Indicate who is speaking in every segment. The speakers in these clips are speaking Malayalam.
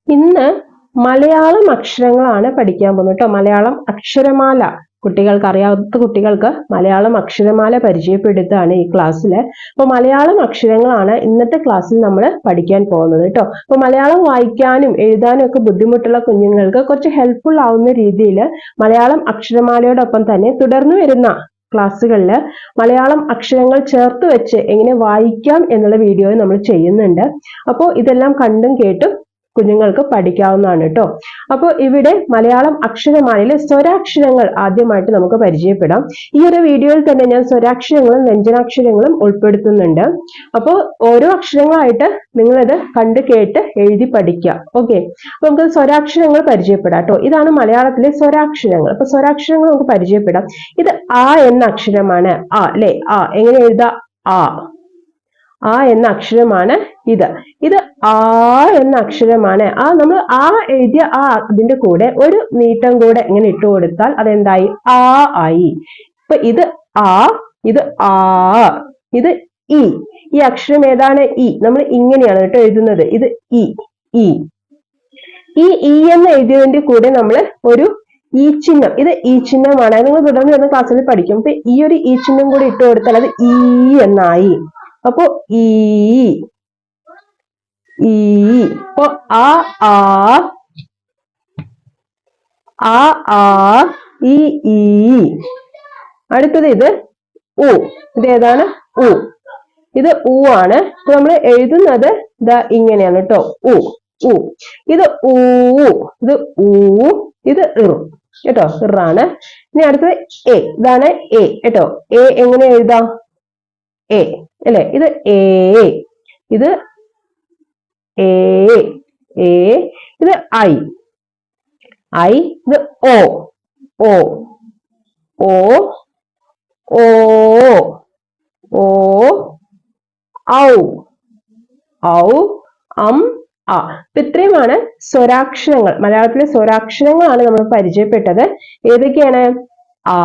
Speaker 1: ഇന്ന് മലയാളം അക്ഷരങ്ങളാണ് പഠിക്കാൻ പോകുന്നത് കേട്ടോ. മലയാളം അക്ഷരമാല കുട്ടികൾക്ക് അറിയാത്ത കുട്ടികൾക്ക് മലയാളം അക്ഷരമാല പരിചയപ്പെടുത്താണ് ഈ ക്ലാസ്സില്. അപ്പൊ മലയാളം അക്ഷരങ്ങളാണ് ഇന്നത്തെ ക്ലാസ്സിൽ നമ്മൾ പഠിക്കാൻ പോകുന്നത് കേട്ടോ. അപ്പൊ മലയാളം വായിക്കാനും എഴുതാനും ഒക്കെ ബുദ്ധിമുട്ടുള്ള കുഞ്ഞുങ്ങൾക്ക് കുറച്ച് ഹെൽപ്ഫുൾ ആവുന്ന രീതിയിൽ മലയാളം അക്ഷരമാലയോടൊപ്പം തന്നെ തുടർന്ന് വരുന്ന ക്ലാസ്സുകളിൽ മലയാളം അക്ഷരങ്ങൾ ചേർത്ത് വെച്ച് എങ്ങനെ വായിക്കാം എന്നുള്ള വീഡിയോ നമ്മൾ ചെയ്യുന്നുണ്ട്. അപ്പോൾ ഇതെല്ലാം കണ്ടും കേട്ടും കുഞ്ഞുങ്ങൾക്ക് പഠിക്കാവുന്നതാണ് കേട്ടോ. അപ്പോൾ ഇവിടെ മലയാളം അക്ഷരമാലയിലെ സ്വരാക്ഷരങ്ങൾ ആദ്യമായിട്ട് നമുക്ക് പരിചയപ്പെടാം. ഈ ഒരു വീഡിയോയിൽ തന്നെ ഞാൻ സ്വരാക്ഷരങ്ങളും വ്യഞ്ജനാക്ഷരങ്ങളും ഉൾപ്പെടുത്തുന്നുണ്ട്. അപ്പോൾ ഓരോ അക്ഷരങ്ങളായിട്ട് നിങ്ങളിത് കണ്ട് കേട്ട് എഴുതി പഠിക്കുക. ഓക്കെ, അപ്പൊ നമുക്ക് സ്വരാക്ഷരങ്ങൾ പരിചയപ്പെടാം കേട്ടോ. ഇതാണ് മലയാളത്തിലെ സ്വരാക്ഷരങ്ങൾ. അപ്പൊ സ്വരാക്ഷരങ്ങൾ നമുക്ക് പരിചയപ്പെടാം. ഇത് ആ എന്ന അക്ഷരമാണ്. ആ അല്ലെ, ആ എങ്ങനെ എഴുതാ? ആ ആ എന്ന അക്ഷരമാണ് ഇത് ആ എന്ന അക്ഷരമാണ്. ആ നമ്മൾ ആ എഴുതിയ ആ അതിന്റെ കൂടെ ഒരു നീട്ടം കൂടെ ഇങ്ങനെ ഇട്ട് കൊടുത്താൽ അതെന്തായി? ആ ആയി. ഇപ്പൊ ഇത് ആ, ഇത് ആ, ഇത് ഇ. ഈ അക്ഷരം ഏതാണ്? ഇ. നമ്മൾ ഇങ്ങനെയാണ് കേട്ടോ എഴുതുന്നത്. ഇത് ഇ. ഇ ഈ എന്ന് എഴുതിയതിന്റെ കൂടെ നമ്മൾ ഒരു ഈ ചിഹ്നം, ഇത് ഈ ചിഹ്നമാണ്. നിങ്ങൾ തുടർന്ന് വരുന്ന ക്ലാസ്സിൽ പഠിക്കും. അപ്പൊ ഈ ഒരു ഈ ചിഹ്നം കൂടി ഇട്ട് കൊടുത്താൽ അത് ഈ എന്നായി. അപ്പോ ഈ അപ്പൊ ആ ഈ അടുത്തത് ഇത് ഉ. ഇത് ഏതാണ്? ഉ. ഇത് ഉ ആണ്. നമ്മൾ എഴുതുന്നത് ഇതാ ഇങ്ങനെയാണ് കേട്ടോ. ഉ. ഇത് ഊ. ഇത് ഊ. ഇത് ഇർ കേട്ടോ. ഇറാണ്. ഇനി അടുത്തത് എ. ഇതാണ് എ കേട്ടോ. എ എങ്ങനെ എഴുതാം? എ അല്ലെ. ഇത് എ. ഇത് എ. ഇത് ഐ. ഇത് ഓ. ഓ ഔ ആ. ഇത്രയുമാണ് സ്വരാക്ഷരങ്ങൾ. മലയാളത്തിലെ സ്വരാക്ഷരങ്ങളാണ് നമ്മൾ പരിചയപ്പെട്ടത്. ഏതൊക്കെയാണ്? ആ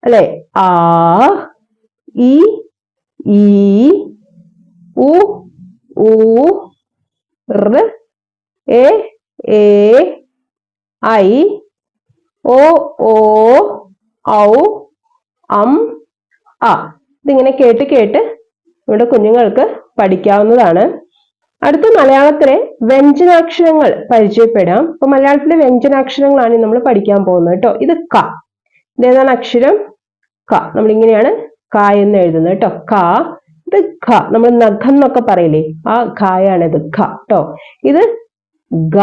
Speaker 1: അല്ലെ, ആ, ഇ, ഉ, ഋ, എ, ഐ, ഓ, ഔ, ആ. ഇതിങ്ങനെ കേട്ട് കേട്ട് ഇവിടെ കുഞ്ഞുങ്ങൾക്ക് പഠിക്കാവുന്നതാണ്. അടുത്ത മലയാളത്തിലെ വ്യഞ്ജനാക്ഷരങ്ങൾ പരിചയപ്പെടാം. അപ്പൊ മലയാളത്തിലെ വ്യഞ്ജനാക്ഷരങ്ങളാണ് നമ്മൾ പഠിക്കാൻ പോകുന്നത് കേട്ടോ. ഇത് ക. ഇതേതാണ് അക്ഷരം? ക. നമ്മൾ ഇങ്ങനെയാണ് ക എന്ന് എഴുതുന്നത് കേട്ടോ. ക. ഇത് ഖ. നമ്മൾ നഖം എന്നൊക്കെ പറയില്ലേ, ആ ഖയാണ് ഇത്. ഖ കേട്ടോ. ഇത് ഗ.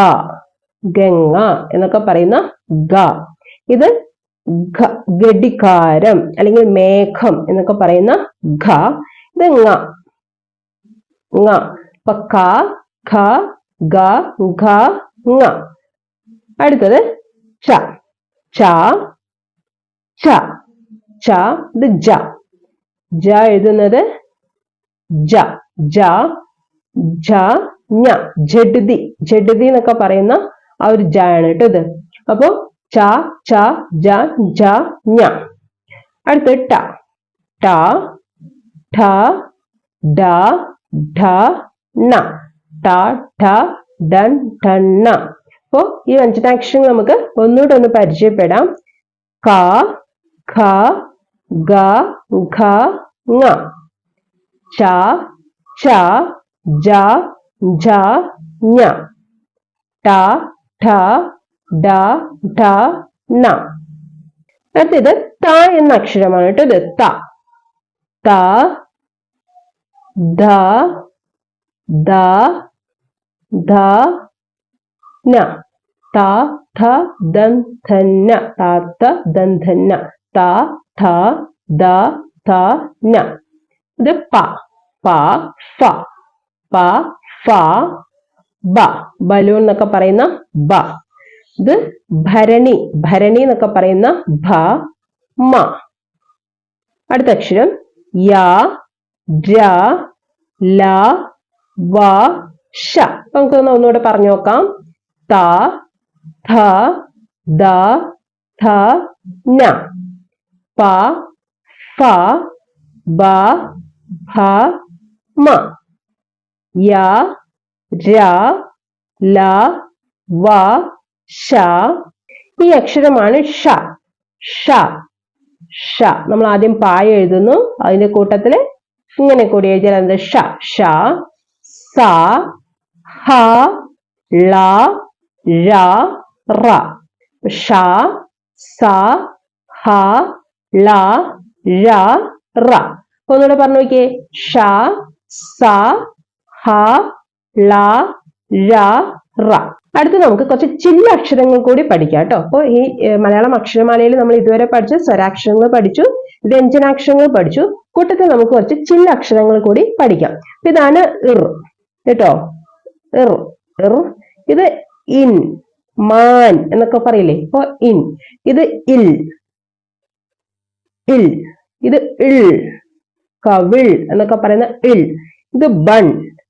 Speaker 1: ഗംഗ എന്നൊക്കെ പറയുന്ന ഗ. ഇത് ഘടികാരം അല്ലെങ്കിൽ മേഘം എന്നൊക്കെ പറയുന്ന ഘ. ഇത് ങ. അപ്പൊ ക, ഖ, ഗ, ഘ, ങ. അടുത്തത് ച. ഇത് ജ. ജ എഴുതുന്നത് ജ. ജഡ്തി എന്നൊക്കെ പറയുന്ന ആ ഒരു ജ ആണ് കേട്ടോ ഇത്. അപ്പൊ ച, ജ, ഞ. അടുത്ത് ട. ഠ, ഡ, ഢ, ണ. ട, ഠ, ഡൻ, ഠ, ണ. അപ്പോ ഈ വ്യഞ്ജനാക്ഷരങ്ങൾ നമുക്ക് ഒന്നുകൂടെ ഒന്ന് പരിചയപ്പെടാം. ക, ഖ, ഗ, ഘ, ങ. ച, ജ, ഝ, ഞ. ട, ഠ, ഡ, ഢ, ണ. അടുത്തത് ത എന്ന അക്ഷരമാണ് കേട്ടോ. ഇത് ത. ധ, ദ, ധ, ന. ത, ഥ, ദൻ, ധ, ന. താത്ത, ദൻ, ധ, ന. ത, ഥ, ദ, ധ, ന. ഇത് പ. ഫ, ബ. ബലൂൺ എന്നൊക്കെ പറയുന്ന ബ. ഇത് ഭരണി എന്നൊക്കെ പറയുന്ന ഭ, മ. അടുത്ത അക്ഷരം യ, ര, ല, വ, ഷ. നമുക്കൊന്ന് ഒന്നുകൂടെ പറഞ്ഞു നോക്കാം. ത, ഥ, ദ, ധ, ന. പ, ഫ, ബ, ഭ, മ. യ, ര, ല, വ, ശ. ഈ അക്ഷരമാണ് ഷ. ഷ, ഷ. നമ്മൾ ആദ്യം പായ എഴുതുന്നു, അതിന്റെ കൂട്ടത്തില് ഇങ്ങനെ കൂടി എഴുതിയാൽ എന്ത്? ഷ. ഷ, സ, ഹ, ള, ര, റ. ഷ, സ, ഹ, ള, ര, റ. ഒന്നുകൂടെ പറഞ്ഞു നോക്കിയേ. ഷ, സ, ഹ, ള, ര, റ. അടുത്ത് നമുക്ക് കുറച്ച് ചില്ലക്ഷരങ്ങൾ കൂടി പഠിക്കാം കേട്ടോ. അപ്പോൾ ഈ മലയാളം അക്ഷരമാലയിൽ നമ്മൾ ഇതുവരെ പഠിച്ച സ്വരാക്ഷരങ്ങൾ പഠിച്ചു, വ്യഞ്ജനാക്ഷരങ്ങൾ പഠിച്ചു. കൂട്ടത്തിൽ നമുക്ക് കുറച്ച് ചില്ലക്ഷരങ്ങൾ കൂടി പഠിക്കാം. ഇതാണ് ഇർ കേട്ടോ. ഇർ, ഇർ. ഇത് ഇൻ, മാൻ എന്നൊക്കെ പറയില്ലേ. ഇപ്പൊ ഇൻ. ഇത് ഇൽ, ഇൽ. ഇത് ഇൾ, കവിൾ എന്നൊക്കെ പറയുന്ന ഇൾ. ഇത് ബൺ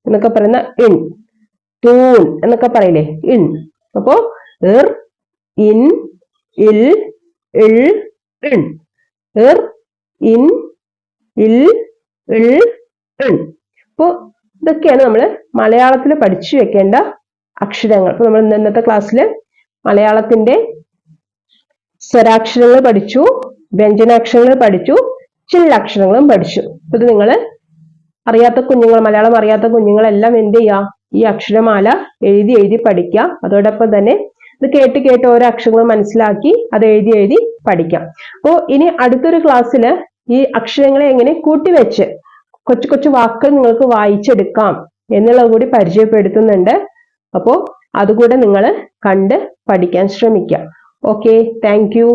Speaker 1: എന്നൊക്കെ പറയുന്ന ഇൻ. തൂൺ എന്നൊക്കെ പറയില്ലേ, ഇൻ. അപ്പോ ഇർ, ഇൻ, ഇൽ, ഇൾ, ഇൺ. ഇർ, ഇൻ, ഇൽ, ഇൾ, ഇൺ. അപ്പോ ഇതൊക്കെയാണ് നമ്മൾ മലയാളത്തിൽ പഠിച്ചു വെക്കേണ്ട അക്ഷരങ്ങൾ. അപ്പൊ നമ്മൾ ഇന്നത്തെ ക്ലാസ്സിൽ മലയാളത്തിന്റെ സ്വരാക്ഷരങ്ങൾ പഠിച്ചു, വ്യഞ്ജനാക്ഷരങ്ങൾ പഠിച്ചു, ചില്ലക്ഷരങ്ങളും പഠിച്ചു. ഇത് നിങ്ങൾ അറിയാത്ത കുഞ്ഞുങ്ങൾ, മലയാളം അറിയാത്ത കുഞ്ഞുങ്ങളെല്ലാം എന്ത് ചെയ്യുക? ഈ അക്ഷരമാല എഴുതി എഴുതി പഠിക്കാം. അതോടൊപ്പം തന്നെ ഇത് കേട്ട് കേട്ട് ഓരോ അക്ഷരങ്ങൾ മനസ്സിലാക്കി അത് എഴുതി എഴുതി പഠിക്കാം. അപ്പോൾ ഇനി അടുത്തൊരു ക്ലാസ്സിൽ ഈ അക്ഷരങ്ങളെ എങ്ങനെ കൂട്ടിവെച്ച് കൊച്ചു കൊച്ചു വാക്കുകൾ നിങ്ങൾക്ക് വായിച്ചെടുക്കാം എന്നുള്ളത് കൂടി പരിചയപ്പെടുത്തുന്നുണ്ട്. അപ്പോൾ അതുകൂടെ നിങ്ങൾ കണ്ട് പഠിക്കാൻ ശ്രമിക്കാം. Okay, thank you.